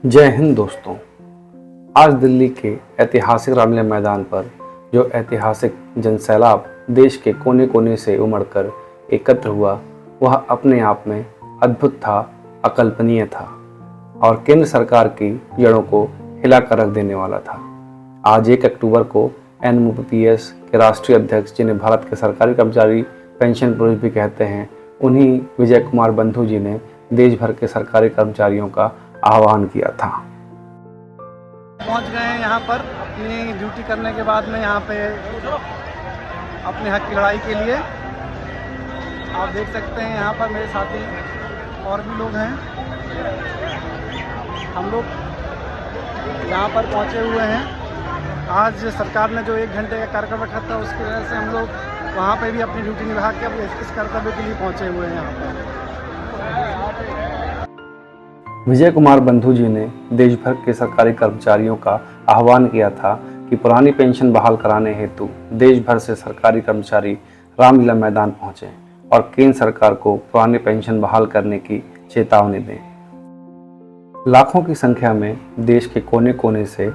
जय हिंद दोस्तों। आज दिल्ली के ऐतिहासिक रामलीला मैदान पर जो ऐतिहासिक जनसैलाब देश के कोने कोने से उमड़कर एकत्र हुआ, वह अपने आप में अद्भुत था, अकल्पनीय था और केंद्र सरकार की जड़ों को हिलाकर रख देने वाला था। आज 1 अक्टूबर को NMPS के राष्ट्रीय अध्यक्ष, जिन्हें भारत के सरकारी कर्मचारी पेंशन पुरुष भी कहते हैं, उन्हीं विजय कुमार बंधु जी ने देश भर के सरकारी कर्मचारियों का आह्वान किया था। पहुंच गए हैं यहाँ पर अपनी ड्यूटी करने के बाद में यहाँ पे अपने हक की लड़ाई के लिए। आप देख सकते हैं यहाँ पर मेरे साथी और भी लोग हैं। हम लोग यहाँ पर पहुँचे हुए हैं। आज सरकार ने जो 1 घंटे का कार्यक्रम रखा था, उसकी वजह से हम लोग वहाँ पे भी अपनी ड्यूटी निभा के अब इस कर्तव्य के लिए पहुँचे हुए हैं यहाँ पर। विजय कुमार बंधु जी ने देश भर के सरकारी कर्मचारियों का आह्वान किया था कि पुरानी पेंशन बहाल कराने हेतु देश भर से सरकारी कर्मचारी रामलीला मैदान पहुंचे और केंद्र सरकार को पुरानी पेंशन बहाल करने की चेतावनी दें। लाखों की संख्या में देश के कोने कोने से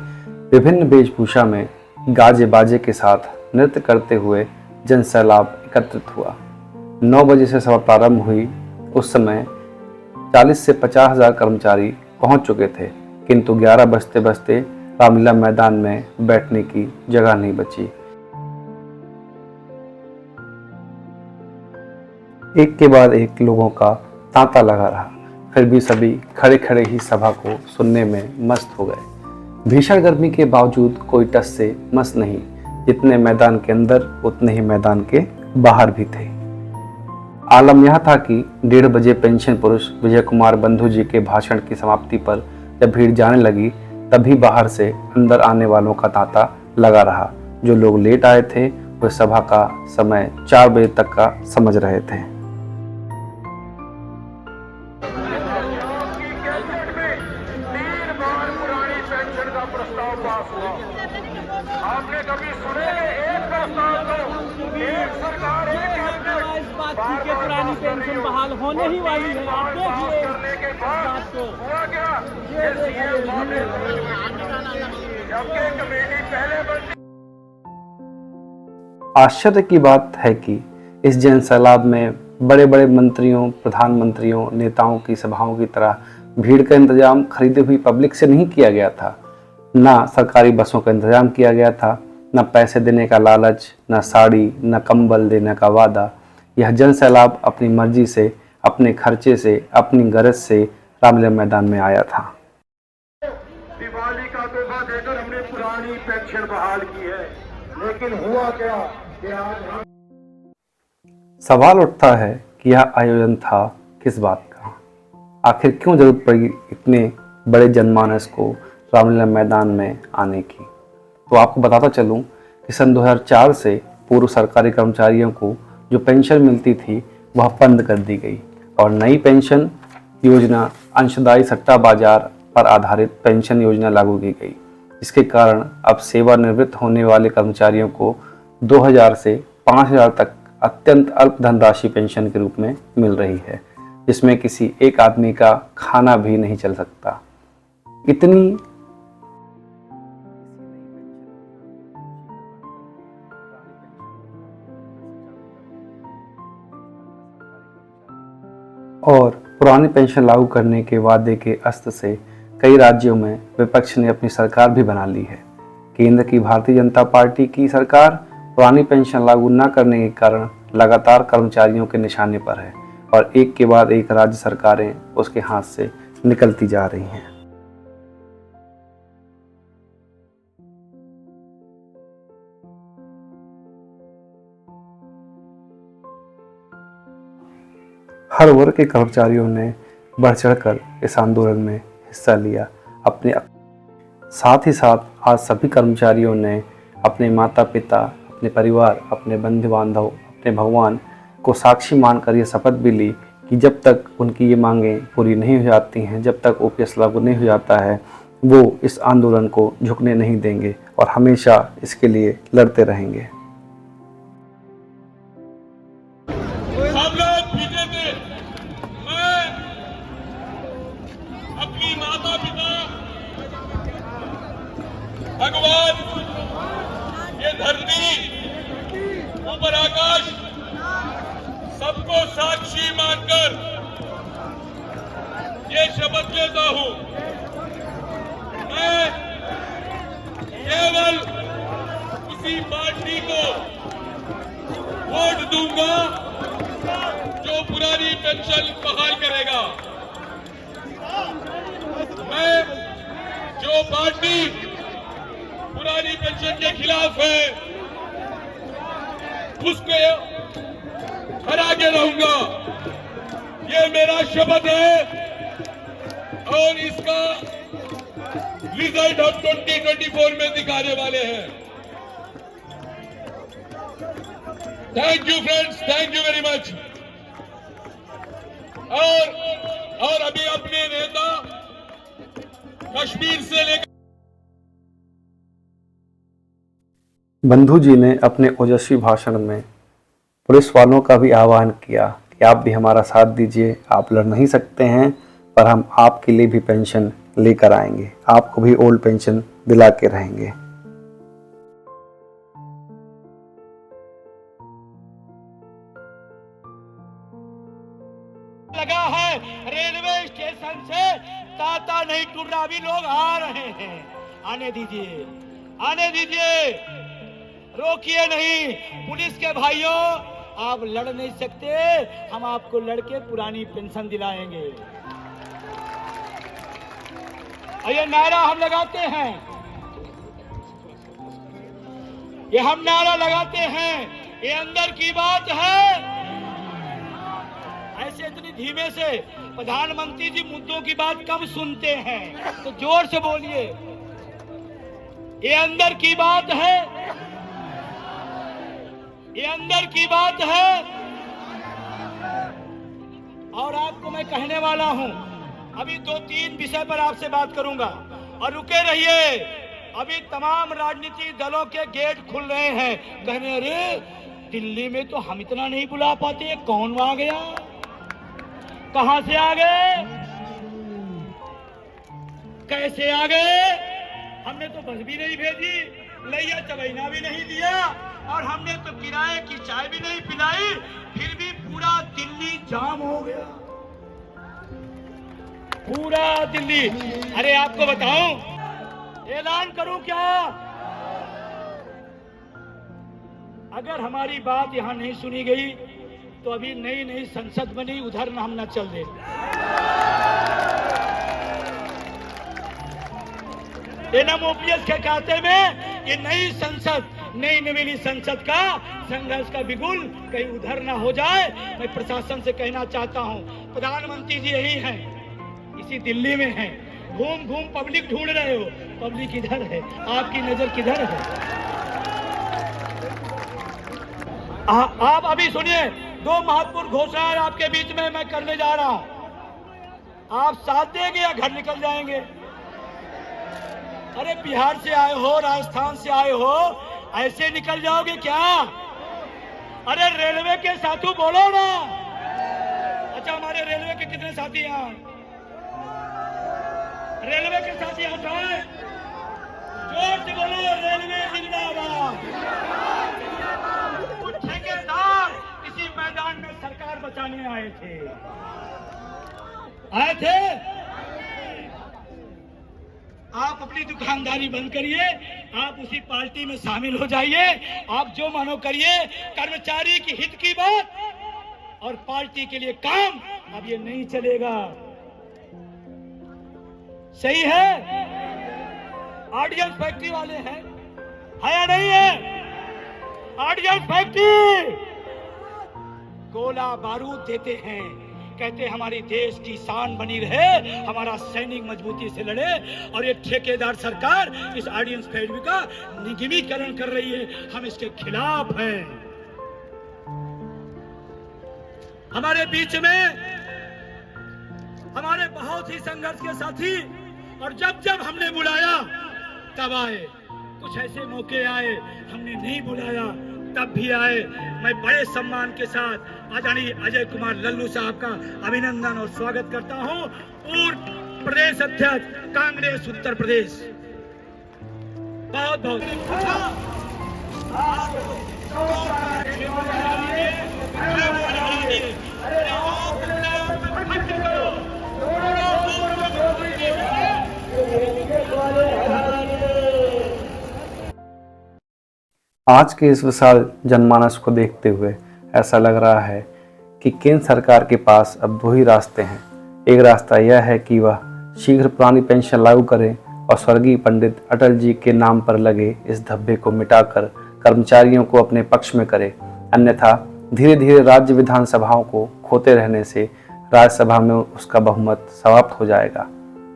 विभिन्न वेशभूषा में गाजे बाजे के साथ नृत्य करते हुए जनसैलाब एकत्रित हुआ। 9 बजे से सभा प्रारंभ हुई। उस समय 40 से 50 हज़ार कर्मचारी पहुंच चुके थे, किंतु 11 बजते बजते रामलीला मैदान में बैठने की जगह नहीं बची। एक के बाद एक लोगों का तांता लगा रहा, फिर भी सभी खड़े खड़े ही सभा को सुनने में मस्त हो गए। भीषण गर्मी के बावजूद कोई टस से मस नहीं। जितने मैदान के अंदर उतने ही मैदान के बाहर भी थे। आलम यह था कि 1:30 बजे पेंशन पुरुष विजय कुमार बंधु जी के भाषण की समाप्ति पर जब भीड़ जाने लगी, तभी बाहर से अंदर आने वालों का तांता लगा रहा। जो लोग लेट आए थे वे सभा का समय 4 बजे तक का समझ रहे थे। आपने कभी सुने एक प्रस्ताव को एक सरकार की पुरानी पेंशन बहाल होने ही वाली है। आप देखिए करने के बाद हुआ क्या? जबकि कमेटी पहले बन। आश्चर्य की बात है कि इस जनसैलाब में बड़े बड़े मंत्रियों, प्रधानमंत्रियों, नेताओं की सभाओं की तरह भीड़ का इंतजाम खरीदी हुई पब्लिक से नहीं किया गया था। ना सरकारी बसों का इंतजाम किया गया था, न पैसे देने का लालच, न साड़ी, न कंबल देने का वादा। यह जनसैलाब अपनी मर्जी से, अपने खर्चे से, अपनी गरज से रामलीला मैदान में आया था। दिवाली का तोहफा देकर हमने पुरानी पेंशन बहाल की है, लेकिन हुआ क्या कि आज सवाल उठता है कि यह आयोजन था किस बात का? आखिर क्यों जरूरत पड़ी इतने बड़े जनमानस को रामलीला मैदान में आने की? तो आपको बताता चलूं कि सन 2004 से पूर्व सरकारी कर्मचारियों को जो पेंशन मिलती थी वह बंद कर दी गई और नई पेंशन योजना अंशदायी सट्टा बाजार पर आधारित पेंशन योजना लागू की गई। इसके कारण अब सेवानिवृत्त होने वाले कर्मचारियों को 2000 से 5000 तक अत्यंत अल्प धनराशि पेंशन के रूप में मिल रही है, जिसमें किसी एक आदमी का खाना भी नहीं चल सकता। इतनी और पुरानी पेंशन लागू करने के वादे के अस्त्र से कई राज्यों में विपक्ष ने अपनी सरकार भी बना ली है। केंद्र की भारतीय जनता पार्टी की सरकार पुरानी पेंशन लागू न करने के कारण लगातार कर्मचारियों के निशाने पर है और एक के बाद एक राज्य सरकारें उसके हाथ से निकलती जा रही हैं। हर वर्ग के कर्मचारियों ने बढ़ चढ़कर इस आंदोलन में हिस्सा लिया। साथ ही साथ आज सभी कर्मचारियों ने अपने माता पिता, अपने परिवार, अपने बंधु बांधव, अपने भगवान को साक्षी मानकर ये शपथ भी ली कि जब तक उनकी ये मांगें पूरी नहीं हो जाती हैं, जब तक OPS लागू नहीं हो जाता है, वो इस आंदोलन को झुकने नहीं देंगे और हमेशा इसके लिए लड़ते रहेंगे। सब लोग पीछे थे। मैं अपनी माता माता पिता, भगवान, ये धरती, ऊपर आकाश, सबको साक्षी मानकर ये शपथ लेता हूं, मैं केवल उसी पार्टी को वोट दूंगा जो पुरानी पेंशन बहाल करेगा। मैं जो पार्टी पुरानी पेंशन के खिलाफ है उसको हरा के रहूंगा, ये मेरा शपथ है और इसका रिजल्ट हम 2024 में दिखाने वाले हैं। Thank you friends, thank you very much. और अभी अपने नेता कश्मीर से लेकर बंधु जी ने अपने ओजस्वी भाषण में पुलिस वालों का भी आह्वान किया कि आप भी हमारा साथ दीजिए, आप लड़ नहीं सकते हैं पर हम आपके लिए भी पेंशन लेकर आएंगे, आपको भी ओल्ड पेंशन दिला के रहेंगे। लगा है रेलवे स्टेशन से ताता नहीं टुर्रा भी लोग आ रहे हैं, आने दीजिए, आने दीजिए, रोकिए नहीं। पुलिस के भाइयों, आप लड़ नहीं सकते, हम आपको लड़के पुरानी पेंशन दिलाएंगे। और ये नारा हम लगाते हैं, ये हम नारा लगाते हैं, ये अंदर की बात है। ऐसे इतनी धीमे से प्रधानमंत्री जी मुद्दों की बात कब सुनते हैं, तो जोर से बोलिए, ये अंदर की बात है, ये अंदर की बात है। और आपको मैं कहने वाला हूं, अभी 2-3 विषय पर आपसे बात करूंगा और रुके रहिए। अभी तमाम राजनीतिक दलों के गेट खुल रहे हैं, कहने अरे दिल्ली में तो हम इतना नहीं बुला पाते, कौन आ गया, कहां से आ गए, कैसे आ गए, हमने तो बस भी नहीं भेजी, लैया चबैना भी नहीं दिया और हमने तो किराए की चाय भी नहीं पिलाई, फिर भी पूरा दिल्ली जाम हो गया, पूरा दिल्ली। अरे आपको बताऊं, ऐलान करूं क्या, अगर हमारी बात यहां नहीं सुनी गई तो अभी नई नई संसद बनी, उधर हम न चल दे। एनएमओपीएस के खाते में ये नई संसद, नई नवीनी संसद का संघर्ष का बिगुल कहीं उधर ना हो जाए। मैं प्रशासन से कहना चाहता हूं, प्रधानमंत्री जी यही हैं, इसी दिल्ली में हैं, घूम घूम पब्लिक ढूंढ रहे हो, पब्लिक इधर है, आपकी नजर किधर है। आप अभी सुनिए, 2 महत्वपूर्ण घोषणाएं आपके बीच में मैं करने जा रहा हूं, आप साथ देंगे या घर निकल जाएंगे। अरे बिहार से आए हो, राजस्थान से आए हो, ऐसे निकल जाओगे क्या? अरे रेलवे के साथी बोलो ना। अच्छा, हमारे रेलवे के कितने साथी यहाँ, रेलवे के साथी हटाए, जोर से बोलो, रेलवे जिंदाबाद। कुछ ठेकेदार इसी मैदान में सरकार बचाने आए थे। आप अपनी दुकानदारी बंद करिए, आप उसी पार्टी में शामिल हो जाइए, आप जो मानो करिए, कर्मचारी की हित की बात और पार्टी के लिए काम अब ये नहीं चलेगा। सही है? ऑडियंस फैक्ट्री वाले हैं, है या नहीं है? ऑडियंस फैक्ट्री गोला बारूद देते हैं, कहते हमारी देश की शान बनी रहे, हमारा सैनिक मजबूती से लड़े, और ये ठेकेदार सरकार इस ऑडियंस फैक्ट्री का निगमीकरण कर रही है, हम इसके खिलाफ हैं। हमारे बीच में हमारे बहुत ही संघर्ष के साथी, और जब जब हमने बुलाया तब आए, कुछ ऐसे मौके आए हमने नहीं बुलाया तब भी आए। मैं बड़े सम्मान के साथ आदरणीय अजय कुमार लल्लू साहब का अभिनंदन और स्वागत करता हूं। प्रदेश अध्यक्ष कांग्रेस उत्तर प्रदेश। बहुत बहुत आज के इस विशाल जनमानस को देखते हुए ऐसा लग रहा है कि केंद्र सरकार के पास अब दो ही रास्ते हैं। एक रास्ता यह है कि वह शीघ्र पुरानी पेंशन लागू करे और स्वर्गीय पंडित अटल जी के नाम पर लगे इस धब्बे को मिटाकर कर्मचारियों को अपने पक्ष में करे, अन्यथा धीरे धीरे राज्य विधानसभाओं को खोते रहने से राज्यसभा में उसका बहुमत समाप्त हो जाएगा।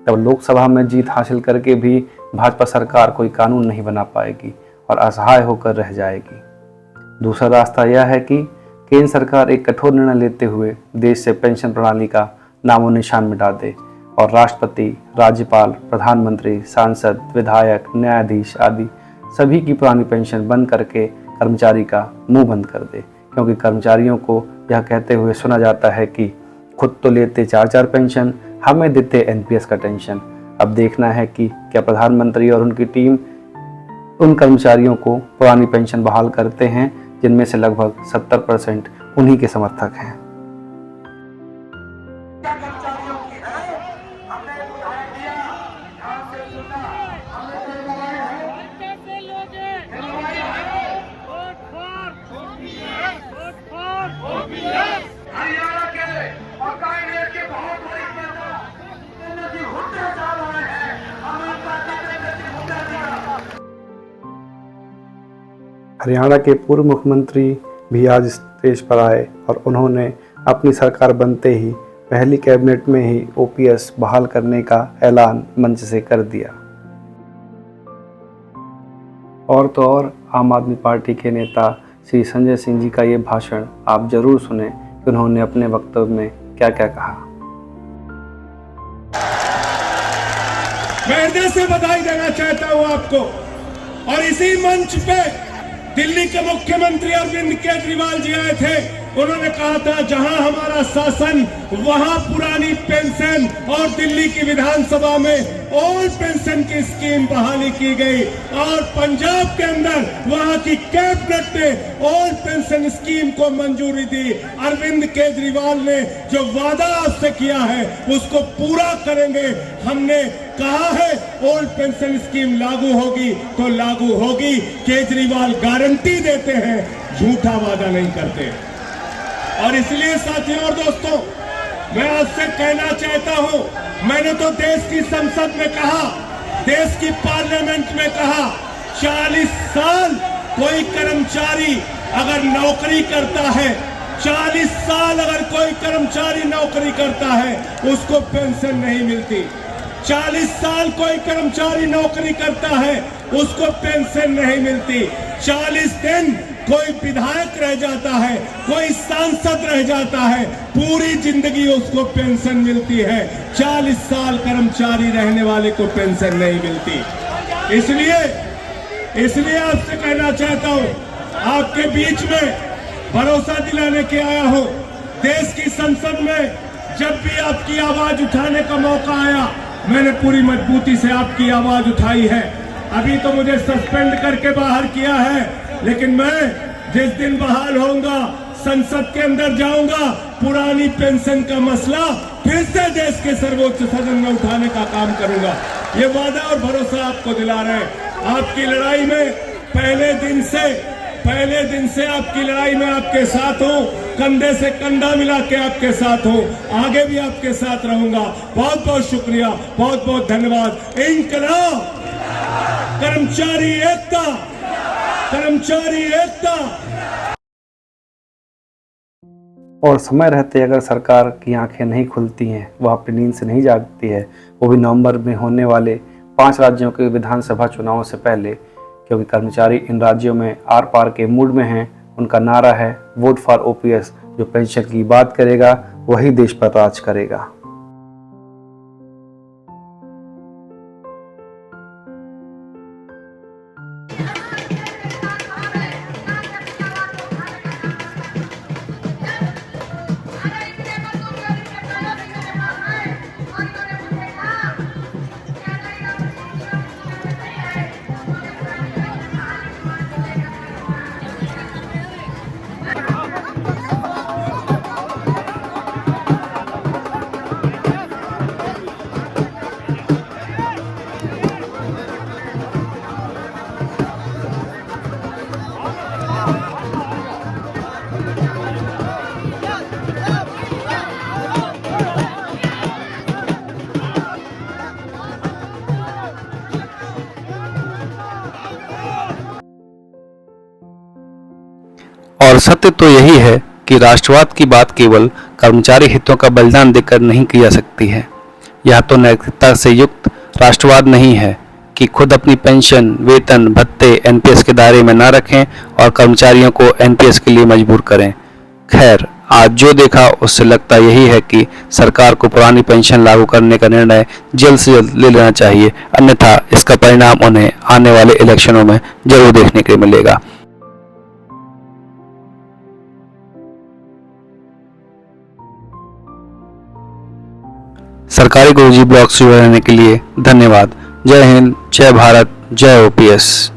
तब लोकसभा में जीत हासिल करके भी भाजपा सरकार कोई कानून नहीं बना पाएगी और असहाय होकर रह जाएगी। दूसरा रास्ता यह है कि केंद्र सरकार एक कठोर निर्णय लेते हुए देश से पेंशन प्रणाली का नामो निशान मिटा दे और राष्ट्रपति, राज्यपाल, प्रधानमंत्री, सांसद, विधायक, न्यायाधीश आदि सभी की पुरानी पेंशन बंद करके कर्मचारी का मुंह बंद कर दे, क्योंकि कर्मचारियों को यह कहते हुए सुना जाता है कि खुद तो लेते 4-4 पेंशन, हमें देते एनपीएस का टेंशन। अब देखना है कि क्या प्रधानमंत्री और उनकी टीम उन कर्मचारियों को पुरानी पेंशन बहाल करते हैं जिनमें से लगभग 70% उन्हीं के समर्थक हैं। हरियाणा के और कांग्रेस के बहुत बड़ी नेता होते जा रहे हैं। हरियाणा के पूर्व मुख्यमंत्री भी आज स्टेज पर आए और उन्होंने अपनी सरकार बनते ही पहली कैबिनेट में ही ओपीएस बहाल करने का ऐलान मंच से कर दिया। और तो और आम आदमी पार्टी के नेता श्री संजय सिंह जी का ये भाषण आप जरूर सुने कि उन्होंने अपने वक्तव्य में क्या क्या कहा। मैं हृदय से बधाई देना चाहता हूं आपको। और इसी मंच पे दिल्ली के मुख्यमंत्री अरविंद केजरीवाल जी आए थे। उन्होंने कहा था जहां हमारा शासन वहां पुरानी पेंशन, और दिल्ली की विधानसभा में ओल्ड पेंशन की स्कीम बहाली की गई, और पंजाब के अंदर वहां की कैबिनेट ने ओल्ड पेंशन स्कीम को मंजूरी दी। अरविंद केजरीवाल ने जो वादा आपसे किया है उसको पूरा करेंगे। हमने कहा है ओल्ड पेंशन स्कीम लागू होगी तो लागू होगी। केजरीवाल गारंटी देते हैं, झूठा वादा नहीं करते। और इसलिए साथियों और दोस्तों, मैं आपसे कहना चाहता हूं, मैंने तो देश की संसद में कहा, देश की पार्लियामेंट में कहा, 40 साल कोई कर्मचारी अगर नौकरी करता है, 40 साल अगर कोई कर्मचारी नौकरी करता है उसको पेंशन नहीं मिलती। 40 साल कोई कर्मचारी नौकरी करता है उसको पेंशन नहीं मिलती। 40 दिन कोई विधायक रह जाता है, कोई सांसद रह जाता है, पूरी जिंदगी उसको पेंशन मिलती है। 40 साल कर्मचारी रहने वाले को पेंशन नहीं मिलती। इसलिए आपसे कहना चाहता हूं, आपके बीच में भरोसा दिलाने के आया हूं। देश की संसद में जब भी आपकी आवाज उठाने का मौका आया, मैंने पूरी मजबूती से आपकी आवाज उठाई है। अभी तो मुझे सस्पेंड करके बाहर किया है, लेकिन मैं जिस दिन बहाल होऊंगा, संसद के अंदर जाऊंगा, पुरानी पेंशन का मसला फिर से देश के सर्वोच्च सदन में उठाने का काम करूंगा। ये वादा और भरोसा आपको दिला रहे हैं। आपकी लड़ाई में पहले दिन से आपकी लड़ाई में आपके साथ हूं, कंधे से कंधा मिला के आपके साथ हूं, आगे भी आपके साथ रहूंगा। बहुत बहुत शुक्रिया, बहुत बहुत धन्यवाद। इंकलाब, कर्मचारी एकता, कर्मचारी एकता। और समय रहते अगर सरकार की आंखें नहीं खुलती हैं, वह अपनी नींद से नहीं जागती है, वो भी नवंबर में होने वाले 5 राज्यों के विधानसभा चुनावों से पहले, क्योंकि कर्मचारी इन राज्यों में आर पार के मूड में हैं। उनका नारा है वोट फॉर ओपीएस। जो पेंशन की बात करेगा वही देश पर राज करेगा। और सत्य तो यही है कि राष्ट्रवाद की बात केवल कर्मचारी हितों का बलिदान देकर नहीं की जा सकती है। यह तो नैतिकता से युक्त राष्ट्रवाद नहीं है कि खुद अपनी पेंशन, वेतन, भत्ते एनपीएस के दायरे में न रखें और कर्मचारियों को एनपीएस के लिए मजबूर करें। खैर, आज जो देखा उससे लगता यही है कि सरकार को पुरानी पेंशन लागू करने का निर्णय जल्द से जल्द ले लेना चाहिए, अन्यथा इसका परिणाम उन्हें आने वाले इलेक्शनों में जरूर देखने को मिलेगा। सरकारी गुरुजी ब्लॉग से जुड़े रहने के लिए धन्यवाद। जय हिंद, जय भारत, जय ओपीएस।